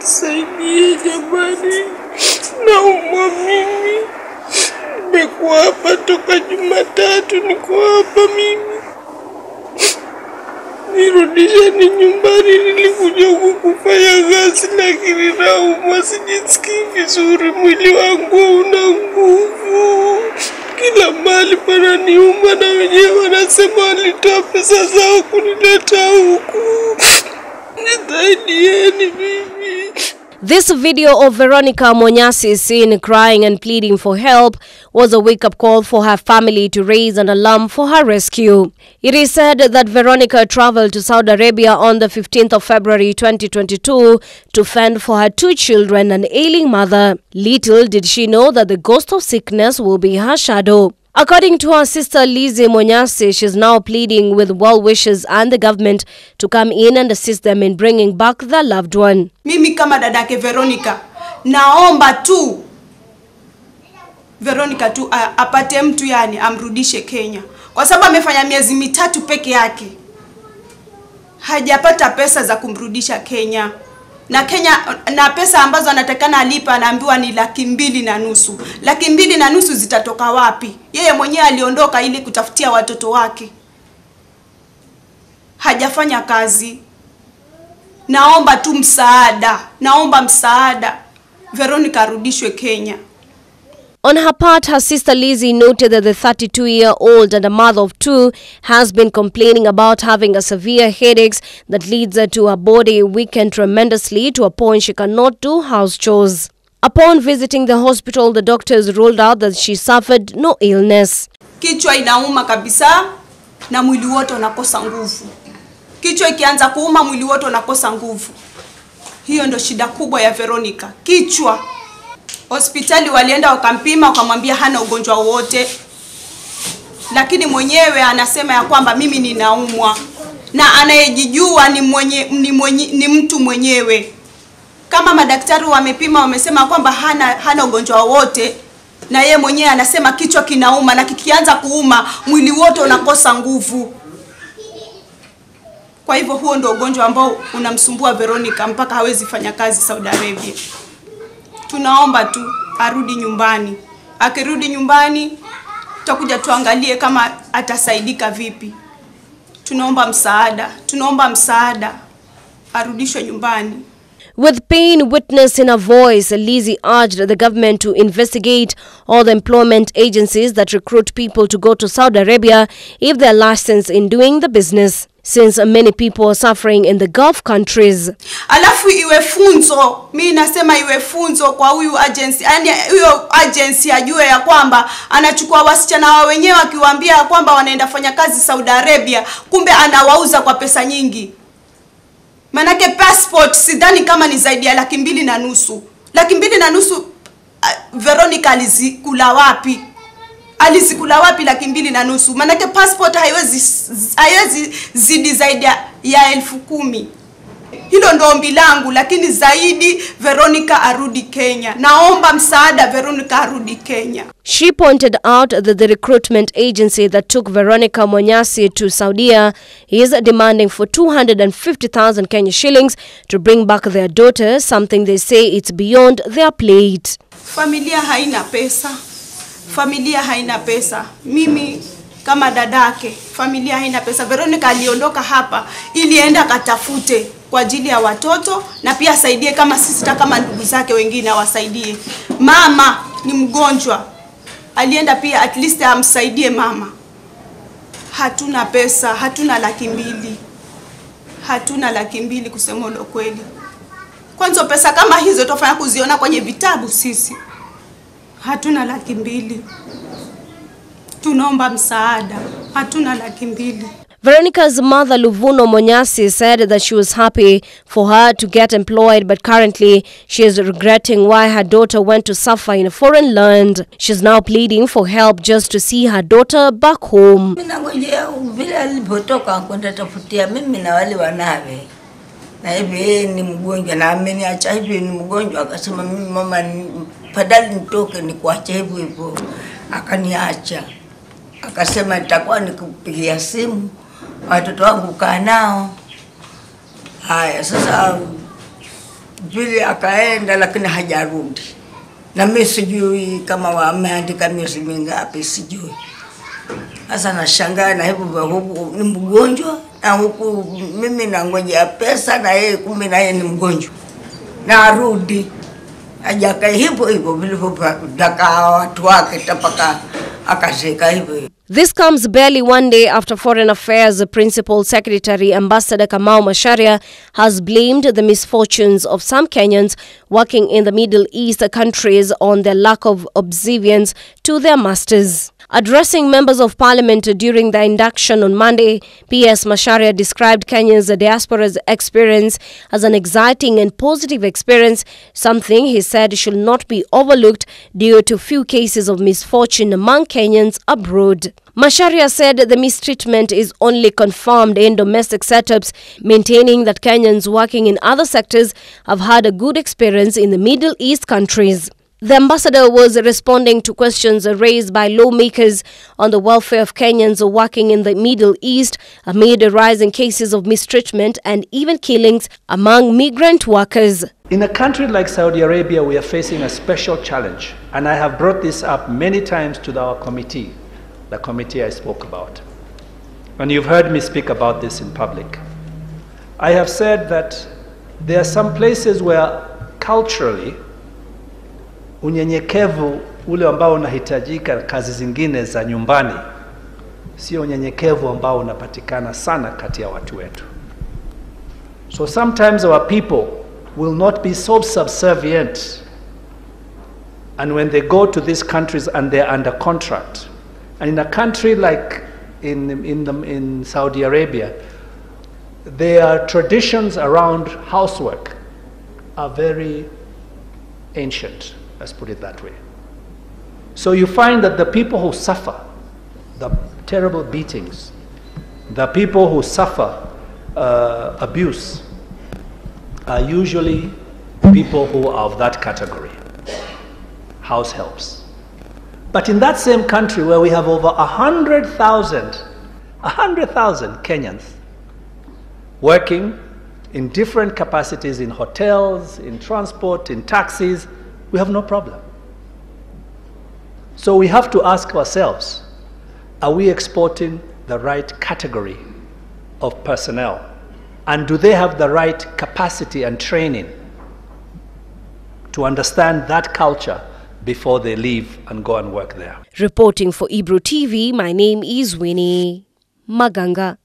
mnisaidie jamani. Naumwa mimi. Niko hapa toka Jumatatu, niko hapa mimi. Nirudisheni nyumbani, nilikuja huku kufanya kazi lakini naumwa, sijisikii vizuri, mwili wangu una nguvu. Kila mahali pananiuma na wenyewe wanasema walitoa pesa zao kunileta huku. Nisaidieni mimi. This video of Veronica Mwanyasi seen crying and pleading for help was a wake-up call for her family to raise an alarm for her rescue. It is said that Veronica traveled to Saudi Arabia on the 15th of February 2022 to fend for her 2 children and ailing mother. Little did she know that the ghost of sickness will be her shadow. According to her sister Mwanyasi, she is now pleading with well-wishers and the government to come in and assist them in bringing back their loved one. Mimi kama dadake Veronica, naomba tu Veronica tu apate mtu yani amrudishe Kenya. Kwa sababu amefanya miezi 3 peke yake. Hajapata pesa za kumrudisha Kenya. Na pesa ambazo anatakana alipa anaambiwa ni 2.5. 2.5 zitatoka wapi? Yeye mwenyewe aliondoka ili kutafutia watoto wake. Hajafanya kazi. Naomba tu msaada. Naomba msaada. Veronica arudishwe Kenya. On her part, her sister Lizzie noted that the 32-year-old and a mother of 2 has been complaining about having a severe headaches that leads her to her body weaken tremendously to a point she cannot do house chores. Upon visiting the hospital, the doctors ruled out that she suffered no illness. Kichwa inauma kabisa na mwili wote unakosa nguvu. Kichwa ikianza kuuma mwili wote unakosa nguvu. Hiyo ndo shida kubwa ya Veronica. Kichwa. Hospitali walienda wakampima wakamwambia hana ugonjwa wote. Lakini mwenyewe anasema ya kwamba mimi ninaumwa. Na anayejijua ni mtu mwenyewe. Kama madaktari wamepima wamesema kwamba hana ugonjwa wote, na yeye mwenyewe anasema kichwa kinauma na kikianza kuuma mwili wote unakosa nguvu. Kwa hivyo huo ndio ugonjwa ambao unamsumbua Veronica mpaka hawezi fanya kazi Saudi Arabia. Tunaomba tu arudi nyumbani. Akirudi nyumbani tutakuja tuangalie kama atasaidika vipi. Tunaomba msaada. Arudishwe nyumbani. With pain witnessed in her voice, Lizzie urged the government to investigate all the employment agencies that recruit people to go to Saudi Arabia if they are licensed in doing the business, since many people are suffering in the Gulf countries. Alafu iwe funzo, mimi nasema iwe funzo kwa huyu agency, yani huyo agency ajue ya kwamba anachukua wasichana wao wenyewe akiwaambia kwamba wanaenda fanya kazi Saudi Arabia, kumbe anawauza kwa pesa nyingi. Manake passport sidhani kama ni zaidi ya 2.5. 2.5 Veronica alizikula wapi? Alizikula wapi 2.5? Manake passport haiwezi zidi zaidi ya 10,000. Hilo ndo ombi langu, lakini zaidi Veronica arudi Kenya. Naomba msaada, Veronica arudi Kenya. She pointed out that the recruitment agency that took Veronica Mwanyasi to Saudia is demanding for 250,000 Kenya shillings to bring back their daughter, something they say it's beyond their plate. Familia haina pesa. Mimi kama dadake, familia haina pesa. Veronica aliondoka hapa ili enda katafute kwa ajili ya watoto na pia asaidie kama sister kama ndugu zake wengine awasaidie. Mama ni mgonjwa. Alienda pia at least amsaidie mama. Hatuna pesa, hatuna 200,000. Hatuna 200,000 kusema kweli. Kwanza pesa kama hizo tofanya kuziona kwenye vitabu sisi. Hatuna 200,000. Tunaomba msaada. Hatuna 200,000. Veronica's mother, Luvuno Mwanyasi, said that she was happy for her to get employed, but currently she is regretting why her daughter went to suffer in a foreign land. She's now pleading for help just to see her daughter back home. Na hivi ni mgonjwa na ameniacha hivi ni mgonjwa, akasema mimi mama fadhali nitoke nikuache hivyo. Akaniacha. Akasema nitakuwa nikupigia simu watoto wangu kaa nao. Haya sasa Vile akaenda lakini hajarudi. Na mimi sijui kama wameandika miezi mingapi sijui. Sasa nashangaa na hivyo huku ni mgonjwa na huku mimi nangoja pesa na yeye kumbe na yeye ni mgonjwa. Na arudi. Ajaka hivyo hivyo vilivyotaka watu wake tapaka akashika hivyo. This comes barely one day after Foreign Affairs Principal Secretary Ambassador Kamau Macharia has blamed the misfortunes of some Kenyans working in the Middle East countries on their lack of obedience to their masters. Addressing members of parliament during the induction on Monday, PS Macharia described Kenya's diaspora's experience as an exciting and positive experience, something he said should not be overlooked due to few cases of misfortune among Kenyans abroad. Macharia said the mistreatment is only confirmed in domestic setups, maintaining that Kenyans working in other sectors have had a good experience in the Middle East countries. The ambassador was responding to questions raised by lawmakers on the welfare of Kenyans working in the Middle East amid rising cases of mistreatment and even killings among migrant workers. In a country like Saudi Arabia, we are facing a special challenge, and I have brought this up many times to our committee, the committee I spoke about. And you've heard me speak about this in public. I have said that there are some places where culturally unyenyekevu ule ambao unahitajika kazi zingine za nyumbani sio unyenyekevu ambao unapatikana sana kati ya watu wetu. So sometimes our people will not be so subservient, and when they go to these countries and they're under contract, and in a country like in Saudi Arabia, their traditions around housework are very ancient. Let's put it that way. So you find that the people who suffer the terrible beatings, the people who suffer abuse, are usually people who are of that category, house helps. But in that same country where we have over 100,000 Kenyans working in different capacities in hotels, in transport, in taxis, we have no problem. So we have to ask ourselves, are we exporting the right category of personnel? And do they have the right capacity and training to understand that culture before they leave and go and work there? Reporting for Ibro TV, my name is Winnie Maganga.